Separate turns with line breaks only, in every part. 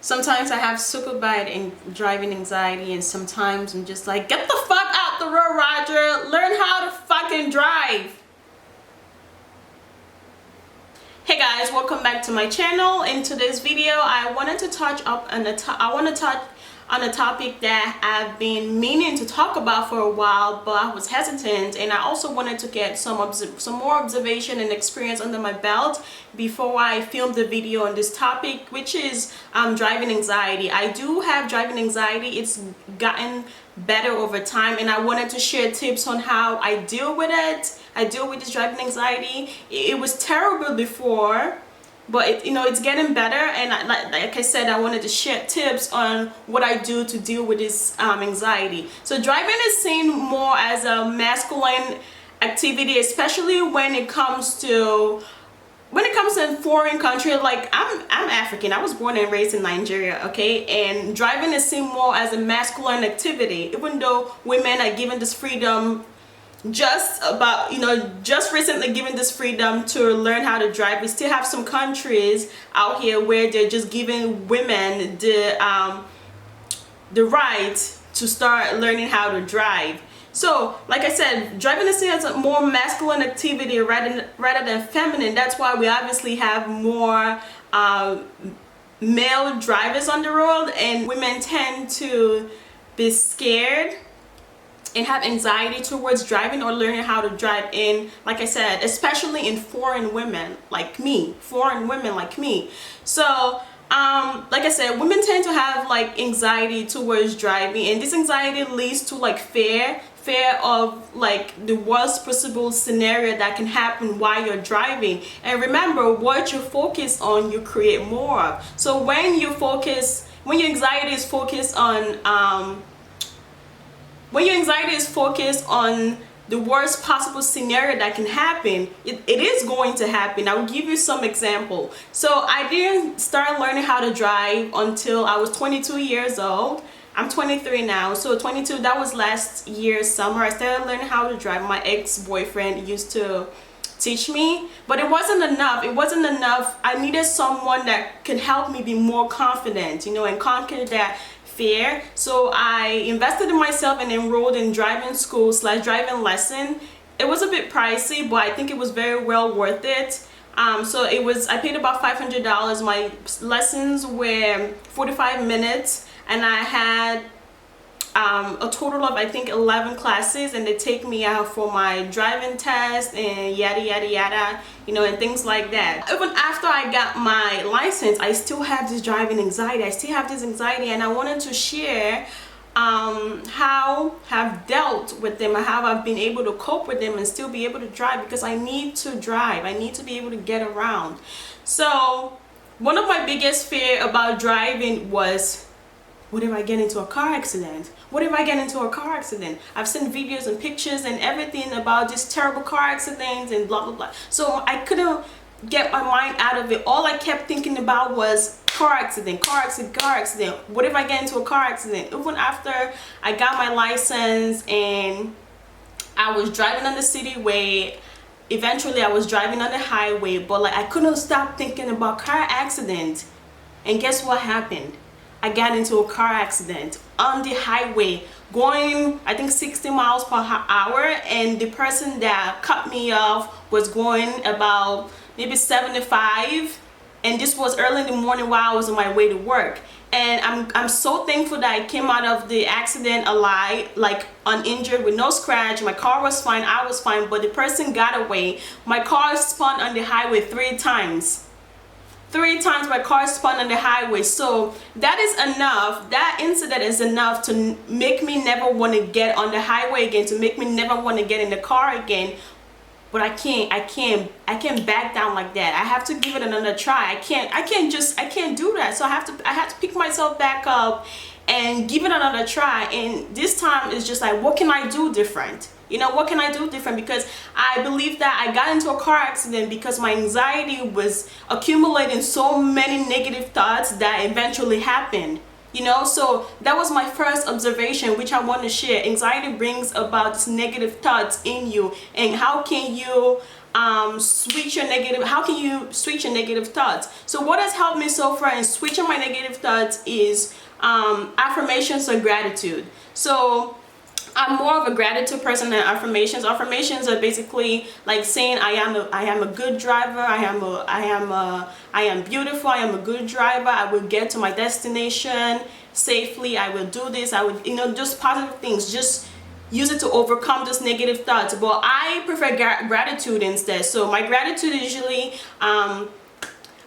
Sometimes I have super bad driving anxiety, and sometimes I'm just like, get the fuck out the road, Roger. Learn how to fucking drive. Hey guys, welcome back to my channel. In today's video, I wanted to touch on a topic that I've been meaning to talk about for a while, but I was hesitant, and I also wanted to get some more observation and experience under my belt before I filmed the video on this topic, which is driving anxiety. I do have driving anxiety. It's gotten better over time, and I wanted to share tips on how I deal with it. I deal with this driving anxiety. It was terrible before, but it's getting better, and like I said, I wanted to share tips on what I do to deal with this anxiety. So driving is seen more as a masculine activity, especially when it comes to in foreign country. Like I'm African. I was born and raised in Nigeria, okay? And driving is seen more as a masculine activity, even though women are given this freedom just recently given this freedom to learn how to drive. We still have some countries out here where they're just giving women the right to start learning how to drive. So like I said, driving is seen as a more masculine activity rather than feminine. That's why we obviously have more male drivers on the road, and women tend to be scared and have anxiety towards driving or learning how to drive, in, like I said, especially in foreign women like me. So like I said, women tend to have like anxiety towards driving, and this anxiety leads to like fear of like the worst possible scenario that can happen while you're driving. And remember, what you focus on, you create more of. So when your anxiety is focused on the worst possible scenario that can happen, it is going to happen. I will give you some example. So I didn't start learning how to drive until I was 22 years old. I'm 23 now, so 22, that was last year's summer. I started learning how to drive. My ex-boyfriend used to teach me, but it wasn't enough. I needed someone that could help me be more confident, and conquer that fear. So I invested in myself and enrolled in driving school / driving lesson. It was a bit pricey, but I think it was very well worth it. I paid about $500. My lessons were 45 minutes, and I had a total of, I think, 11 classes, and they take me out for my driving test and yada yada yada, and things like that. Even after I got my license, I still have this driving anxiety. And I wanted to share how I've dealt with them and how I've been able to cope with them and still be able to drive, because I need to drive. I need to be able to get around. So one of my biggest fear about driving was, what if I get into a car accident? I've seen videos and pictures and everything about these terrible car accidents and blah blah blah. So I couldn't get my mind out of it. All I kept thinking about was car accident. What if I get into a car accident? Even after I got my license and I was driving on the city way, eventually I was driving on the highway, but like I couldn't stop thinking about car accident. And guess what happened? I got into a car accident on the highway going, I think, 60 miles per hour, and the person that cut me off was going about maybe 75, and this was early in the morning while I was on my way to work. And I'm so thankful that I came out of the accident alive, like uninjured, with no scratch. My car was fine, I was fine, but the person got away. My car spun on the highway 3 times. 3 times my car spun on the highway. So that is enough. That incident is enough to make me never want to get on the highway again, to make me never want to get in the car again. But I can't back down like that. I have to give it another try. I can't do that. So I have to pick myself back up and give it another try. And this time it's just like, what can I do different? What can I do different? Because I believe that I got into a car accident because my anxiety was accumulating so many negative thoughts that eventually happened. So that was my first observation, which I want to share. Anxiety brings about these negative thoughts in you, and how can you switch your negative, how can you switch your negative thoughts? So what has helped me so far in switching my negative thoughts is affirmations or gratitude. So I'm more of a gratitude person than affirmations. Affirmations are basically like saying I am a good driver, I am beautiful, I am a good driver, I will get to my destination safely, I will do this, I would, you know, just positive things. Just use it to overcome those negative thoughts. But I prefer gratitude instead. So my gratitude is usually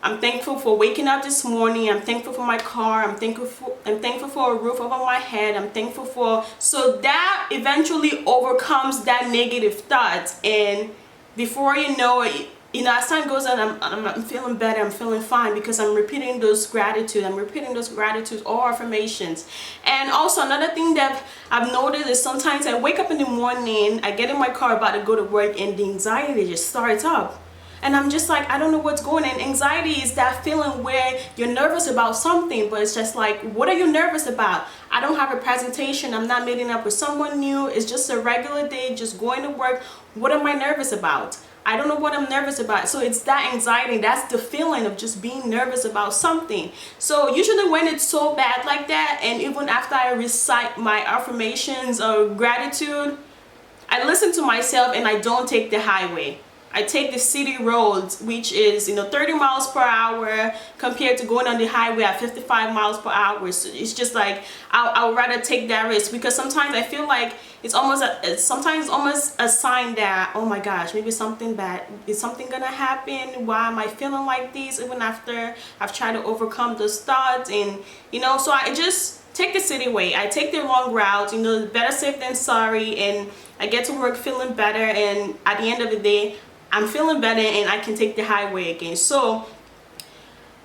I'm thankful for waking up this morning. I'm thankful for my car. I'm thankful for a roof over my head. I'm thankful for, so that eventually overcomes that negative thought. And before you know it, you know, as time goes on, I'm feeling better. I'm feeling fine because I'm repeating those gratitude. I'm repeating those gratitudes or affirmations. And also another thing that I've noticed is sometimes I wake up in the morning, I get in my car about to go to work, and the anxiety just starts up. And I'm just like, I don't know what's going on. Anxiety is that feeling where you're nervous about something, but it's just like, what are you nervous about? I don't have a presentation. I'm not meeting up with someone new. It's just a regular day, just going to work. What am I nervous about? I don't know what I'm nervous about. So it's that anxiety. That's the feeling of just being nervous about something. So usually when it's so bad like that, and even after I recite my affirmations or gratitude, I listen to myself and I don't take the highway. I take the city roads, which is, you know, 30 miles per hour compared to going on the highway at 55 miles per hour. So it's just like I would rather take that risk, because sometimes I feel like it's almost a sign that, oh my gosh, maybe something bad, is something gonna happen? Why am I feeling like this? Even after I've tried to overcome those thoughts, and you know, so I just take the city way. I take the long route, you know, better safe than sorry, and I get to work feeling better, and at the end of the day, I'm feeling better and I can take the highway again. So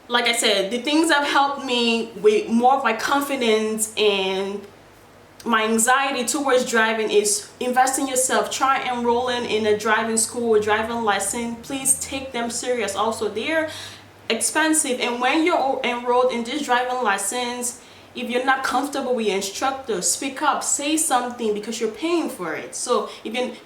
like I said, the things that have helped me with more of my confidence and my anxiety towards driving is invest in yourself. Try enrolling in a driving school or driving lesson. Please take them serious. Also, they're expensive, and when you're enrolled in these driving lessons, if you're not comfortable with your instructor, speak up, say something, because you're paying for it. So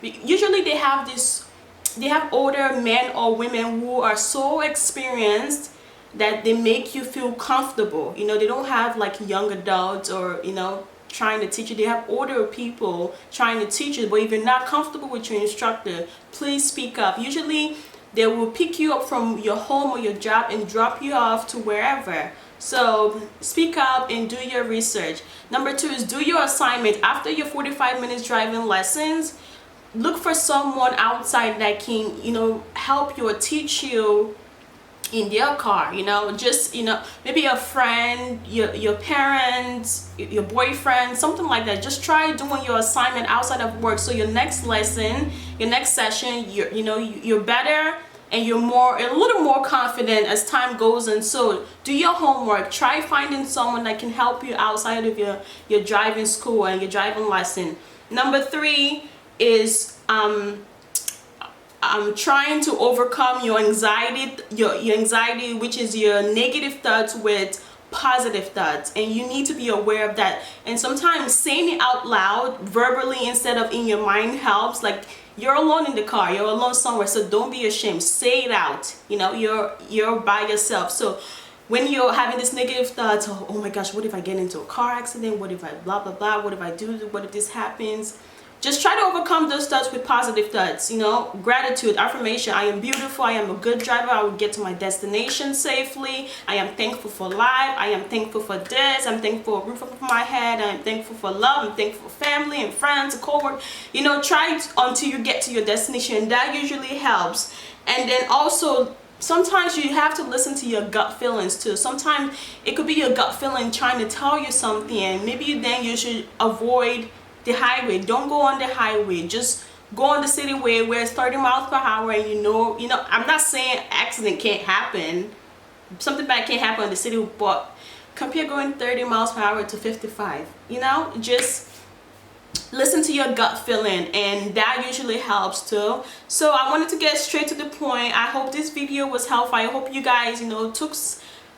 usually they have older men or women who are so experienced that they make you feel comfortable. You know, they don't have like young adults or, you know, trying to teach you. They have older people trying to teach you. But if you're not comfortable with your instructor, please speak up. Usually they will pick you up from your home or your job and drop you off to wherever. So speak up and do your research. Number 2 is do your assignment. After your 45 minutes driving lessons, look for someone outside that can, you know, help you or teach you in their car. You know, just, you know, maybe a friend, your parents, your boyfriend, something like that. Just try doing your assignment outside of work, so your next lesson, your next session, you're better and you're a little more confident as time goes on. So do your homework. Try finding someone that can help you outside of your driving school and your driving lesson. Number 3 is trying to overcome your anxiety, your anxiety, which is your negative thoughts, with positive thoughts, and you need to be aware of that. And sometimes saying it out loud verbally instead of in your mind helps. Like, you're alone in the car, you're alone somewhere, so don't be ashamed, say it out. You know, you're by yourself. So when you're having this negative thoughts, oh my gosh, what if I get into a car accident, what if I blah blah blah, what if I do, what if this happens, just try to overcome those thoughts with positive thoughts. You know, gratitude, affirmation. I am beautiful. I am a good driver. I will get to my destination safely. I am thankful for life. I am thankful for this. I'm thankful for a roof over my head. I am thankful for love. I'm thankful for family and friends, co-work. You know, try until you get to your destination. That usually helps. And then also, sometimes you have to listen to your gut feelings too. Sometimes it could be your gut feeling trying to tell you something, and maybe then you should avoid the highway. Don't go on the highway. Just go on the city way where it's 30 miles per hour, and you know, I'm not saying accident can't happen, something bad can't happen on the city, but compare going 30 miles per hour to 55. You know, just listen to your gut feeling, and that usually helps too. So I wanted to get straight to the point. I hope this video was helpful. I hope you guys, you know,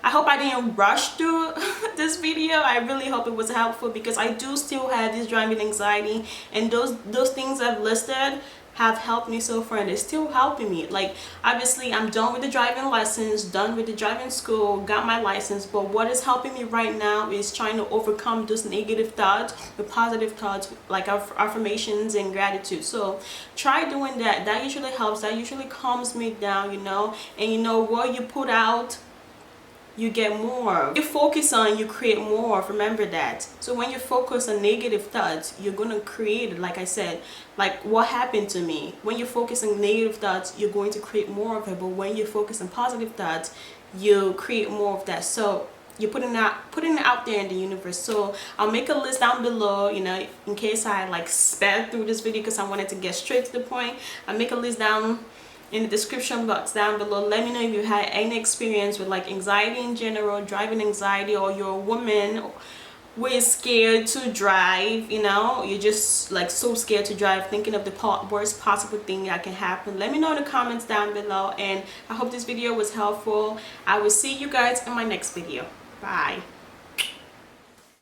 I hope I didn't rush through this video. I really hope it was helpful, because I do still have this driving anxiety, and those things I've listed have helped me so far, and they're still helping me. Like, obviously I'm done with the driving license, done with the driving school, got my license, but what is helping me right now is trying to overcome those negative thoughts with positive thoughts, like affirmations and gratitude. So try doing that. That usually helps. That usually calms me down, you know. And you know, what you put out, you get more. You focus on, you create more. Remember that. So when you focus on negative thoughts, you're gonna create it. Like I said, like what happened to me, when you focus on negative thoughts, you're going to create more of it. But when you focus on positive thoughts, you create more of that. So you're putting it out there in the universe. So I'll make a list down below, you know, in case I like sped through this video because I wanted to get straight to the point. I'll make a list down in the description box down below. Let me know if you had any experience with like anxiety in general, driving anxiety, or you're a woman who is scared to drive, you know, you're just like so scared to drive, thinking of the worst possible thing that can happen. Let me know in the comments down below, and I hope this video was helpful. I will see you guys in my next video. Bye.